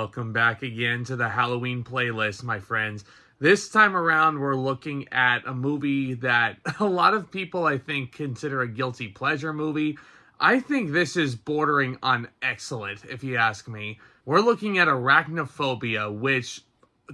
welcome back again to the Halloween playlist, my friends. This time around, we're looking at a movie that a lot of people, I think, consider a guilty pleasure movie. I think this is bordering on excellent, if you ask me. We're looking at Arachnophobia, which,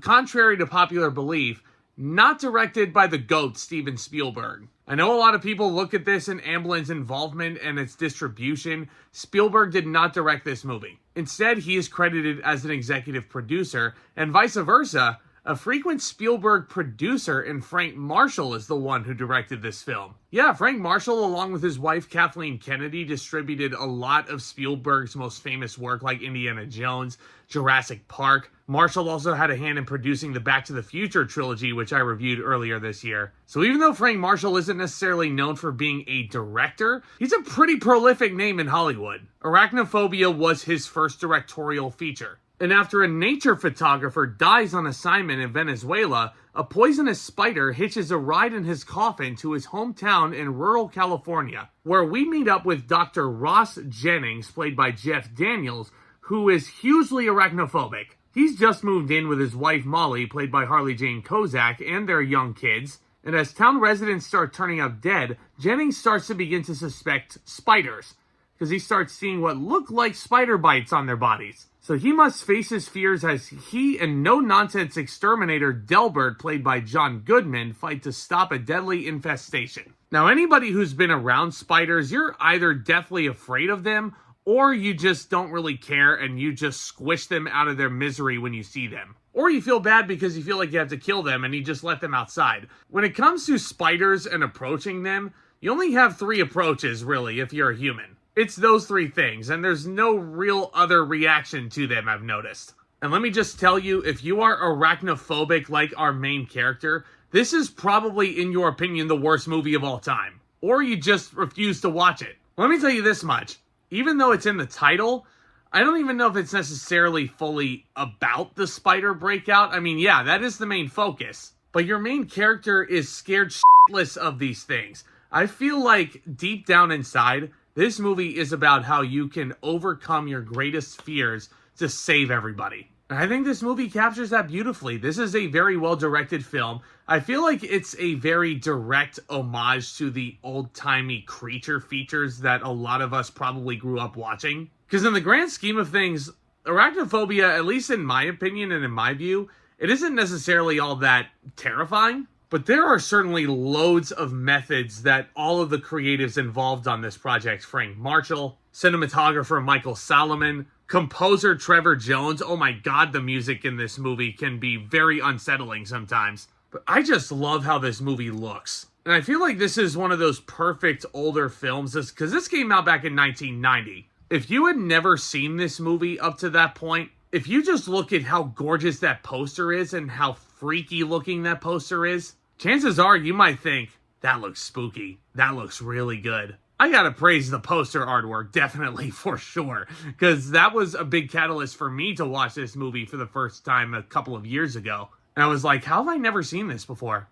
contrary to popular belief, not directed by the GOAT, Steven Spielberg. I know a lot of people look at this and Amblin's involvement and its distribution. Spielberg did not direct this movie. Instead, he is credited as an executive producer, and vice versa. A frequent Spielberg producer and Frank Marshall is the one who directed this film. Yeah, Frank Marshall, along with his wife Kathleen Kennedy, distributed a lot of Spielberg's most famous work like Indiana Jones, Jurassic Park. Marshall also had a hand in producing the Back to the Future trilogy, which I reviewed earlier this year. So even though Frank Marshall isn't necessarily known for being a director, he's a pretty prolific name in Hollywood. Arachnophobia was his first directorial feature. And after a nature photographer dies on assignment in Venezuela, a poisonous spider hitches a ride in his coffin to his hometown in rural California, where we meet up with Dr. Ross Jennings, played by Jeff Daniels, who is hugely arachnophobic. He's just moved in with his wife Molly, played by Harley Kozak, and their young kids. And as town residents start turning up dead, Jennings starts to begin to suspect spiders, because he starts seeing what look like spider bites on their bodies. So he must face his fears as he and no-nonsense exterminator Delbert, played by John Goodman, fight to stop a deadly infestation. Now, anybody who's been around spiders, you're either deathly afraid of them, or you just don't really care and you just squish them out of their misery when you see them. Or you feel bad because you feel like you have to kill them and you just let them outside. When it comes to spiders and approaching them, you only have 3 approaches, really, if you're a human. It's those 3 things, and there's no real other reaction to them, I've noticed. And let me just tell you, if you are arachnophobic like our main character, this is probably, in your opinion, the worst movie of all time. Or you just refuse to watch it. Let me tell you this much. Even though it's in the title, I don't even know if it's necessarily fully about the spider breakout. I mean, yeah, that is the main focus. But your main character is scared shitless of these things. I feel like, deep down inside, this movie is about how you can overcome your greatest fears to save everybody. And I think this movie captures that beautifully. This is a very well-directed film. I feel like it's a very direct homage to the old-timey creature features that a lot of us probably grew up watching. Because in the grand scheme of things, Arachnophobia, at least in my opinion and in my view, it isn't necessarily all that terrifying. But there are certainly loads of methods that all of the creatives involved on this project, Frank Marshall, cinematographer Michael Solomon, composer Trevor Jones. Oh my god, the music in this movie can be very unsettling sometimes. But I just love how this movie looks. And I feel like this is one of those perfect older films, because this came out back in 1990. If you had never seen this movie up to that point, if you just look at how gorgeous that poster is and how freaky looking that poster is, chances are you might think, that looks spooky. That looks really good. I gotta praise the poster artwork, definitely, for sure. Because that was a big catalyst for me to watch this movie for the first time a couple of years ago. And I was like, how have I never seen this before?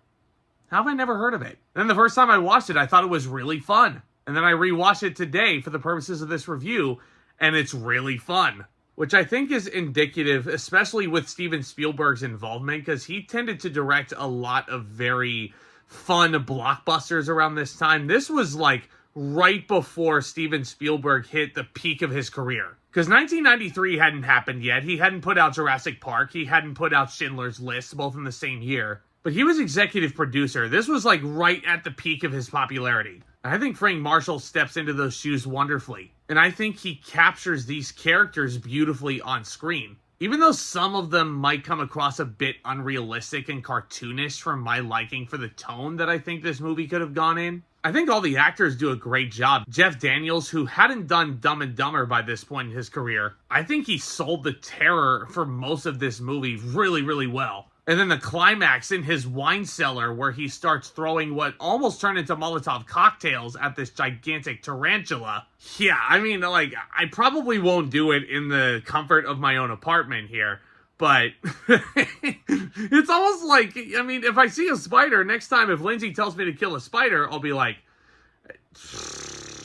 How have I never heard of it? And then the first time I watched it, I thought it was really fun. And then I rewatched it today for the purposes of this review, and it's really fun. Which I think is indicative, especially with Steven Spielberg's involvement, because he tended to direct a lot of very fun blockbusters around this time. This was like right before Steven Spielberg hit the peak of his career. Because 1993 hadn't happened yet. He hadn't put out Jurassic Park. He hadn't put out Schindler's List, both in the same year. But he was executive producer. This was like right at the peak of his popularity. I think Frank Marshall steps into those shoes wonderfully. And I think he captures these characters beautifully on screen. Even though some of them might come across a bit unrealistic and cartoonish for my liking for the tone that I think this movie could have gone in, I think all the actors do a great job. Jeff Daniels, who hadn't done Dumb and Dumber by this point in his career, I think he sold the terror for most of this movie really, really well. And then the climax in his wine cellar where he starts throwing what almost turned into Molotov cocktails at this gigantic tarantula. Yeah, I mean, like, I probably won't do it in the comfort of my own apartment here. But it's almost like, I mean, if I see a spider, next time if Lindsay tells me to kill a spider, I'll be like,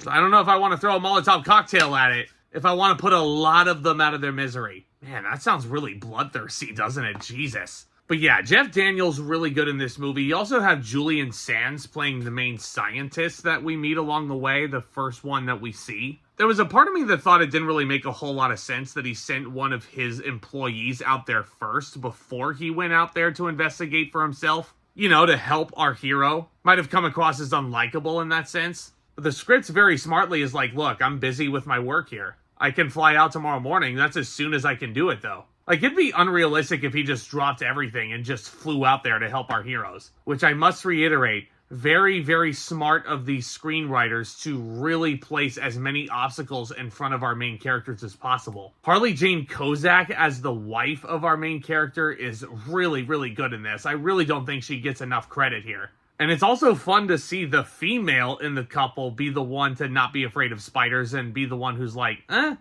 I don't know if I want to throw a Molotov cocktail at it. If I want to put a lot of them out of their misery. Man, that sounds really bloodthirsty, doesn't it? Jesus. But yeah, Jeff Daniels really good in this movie. You also have Julian Sands playing the main scientist that we meet along the way, the first one that we see. There was a part of me that thought it didn't really make a whole lot of sense that he sent one of his employees out there first before he went out there to investigate for himself. You know, to help our hero. Might have come across as unlikable in that sense. But the script very smartly is like, look, I'm busy with my work here. I can fly out tomorrow morning. That's as soon as I can do it, though. Like, it'd be unrealistic if he just dropped everything and just flew out there to help our heroes. Which I must reiterate, very, very smart of these screenwriters to really place as many obstacles in front of our main characters as possible. Harley Jane Kozak as the wife of our main character is really, really good in this. I really don't think she gets enough credit here. And it's also fun to see the female in the couple be the one to not be afraid of spiders and be the one who's like, kind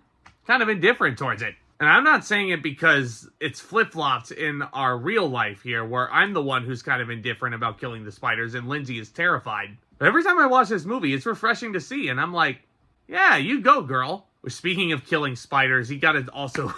of indifferent towards it. And I'm not saying it because it's flip-flopped in our real life here, where I'm the one who's kind of indifferent about killing the spiders, and Lindsay is terrified. But every time I watch this movie, it's refreshing to see, and I'm like, yeah, you go, girl. Speaking of killing spiders, he also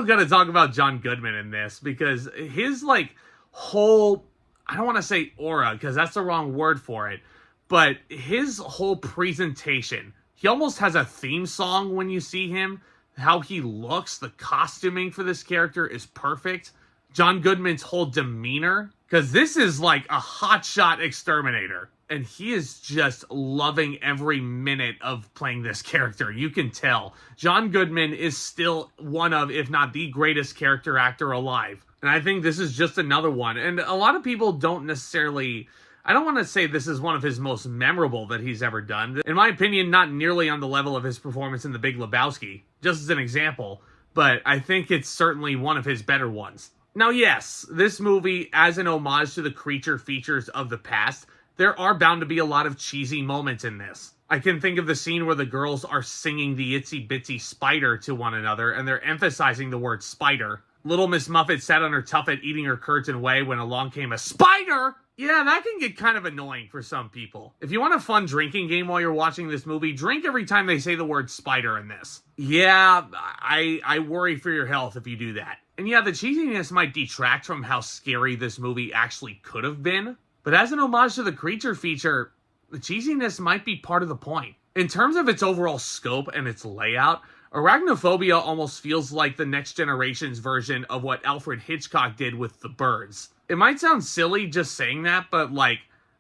got to talk about John Goodman in this, because his, like, whole, I don't want to say aura, because that's the wrong word for it, but his whole presentation, he almost has a theme song when you see him. How he looks, the costuming for this character is perfect. John Goodman's whole demeanor, because this is like a hotshot exterminator. And he is just loving every minute of playing this character. You can tell. John Goodman is still one of, if not the greatest character actor alive. And I think this is just another one. And a lot of people don't necessarily... I don't want to say this is one of his most memorable that he's ever done. In my opinion, not nearly on the level of his performance in The Big Lebowski, just as an example, but I think it's certainly one of his better ones. Now, yes, this movie, as an homage to the creature features of the past, there are bound to be a lot of cheesy moments in this. I can think of the scene where the girls are singing the Itsy Bitsy Spider to one another, and they're emphasizing the word spider. Little Miss Muffet sat on her tuffet eating her curds and whey when along came a spider! Yeah, that can get kind of annoying for some people. If you want a fun drinking game while you're watching this movie, drink every time they say the word spider in this. Yeah, I worry for your health if you do that. And yeah, the cheesiness might detract from how scary this movie actually could have been. But as an homage to the creature feature, the cheesiness might be part of the point. In terms of its overall scope and its layout, Arachnophobia almost feels like the next generation's version of what Alfred Hitchcock did with The Birds. It might sound silly just saying that, but like,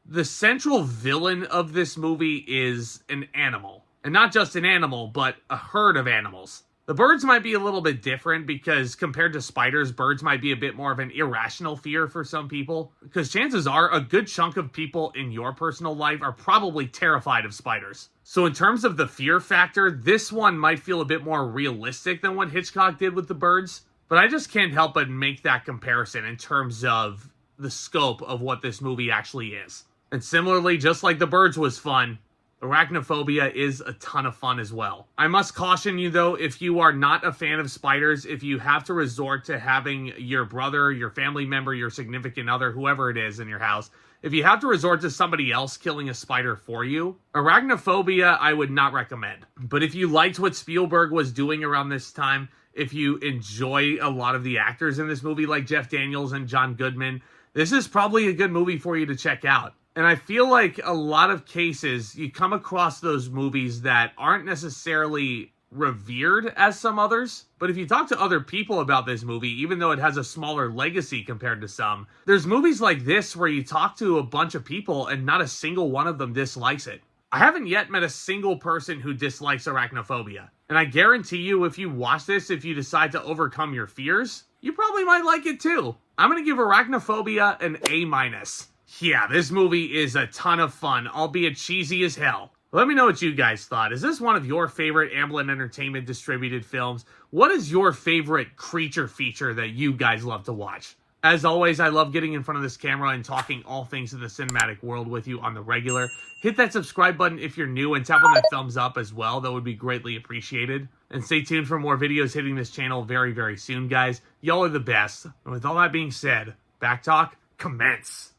the central villain of this movie is an animal. And not just an animal, but a herd of animals. The birds might be a little bit different because compared to spiders, birds might be a bit more of an irrational fear for some people. Because chances are a good chunk of people in your personal life are probably terrified of spiders. So in terms of the fear factor, this one might feel a bit more realistic than what Hitchcock did with The Birds. But I just can't help but make that comparison in terms of the scope of what this movie actually is. And similarly, just like The Birds was fun, Arachnophobia is a ton of fun as well. I must caution you though, if you are not a fan of spiders, if you have to resort to having your brother, your family member, your significant other, whoever it is in your house, if you have to resort to somebody else killing a spider for you, Arachnophobia I would not recommend. But if you liked what Spielberg was doing around this time, if you enjoy a lot of the actors in this movie like Jeff Daniels and John Goodman, this is probably a good movie for you to check out. And I feel like a lot of cases, you come across those movies that aren't necessarily revered as some others. But if you talk to other people about this movie, even though it has a smaller legacy compared to some, there's movies like this where you talk to a bunch of people and not a single one of them dislikes it. I haven't yet met a single person who dislikes Arachnophobia. And I guarantee you, if you watch this, if you decide to overcome your fears, you probably might like it too. I'm going to give Arachnophobia an A-. Yeah, this movie is a ton of fun, albeit cheesy as hell. Let me know what you guys thought. Is this one of your favorite Amblin Entertainment distributed films? What is your favorite creature feature that you guys love to watch? As always, I love getting in front of this camera and talking all things in the cinematic world with you on the regular. Hit that subscribe button if you're new and tap on that thumbs up as well. That would be greatly appreciated. And stay tuned for more videos hitting this channel very, very soon, guys. Y'all are the best. And with all that being said, Back Talk, commence.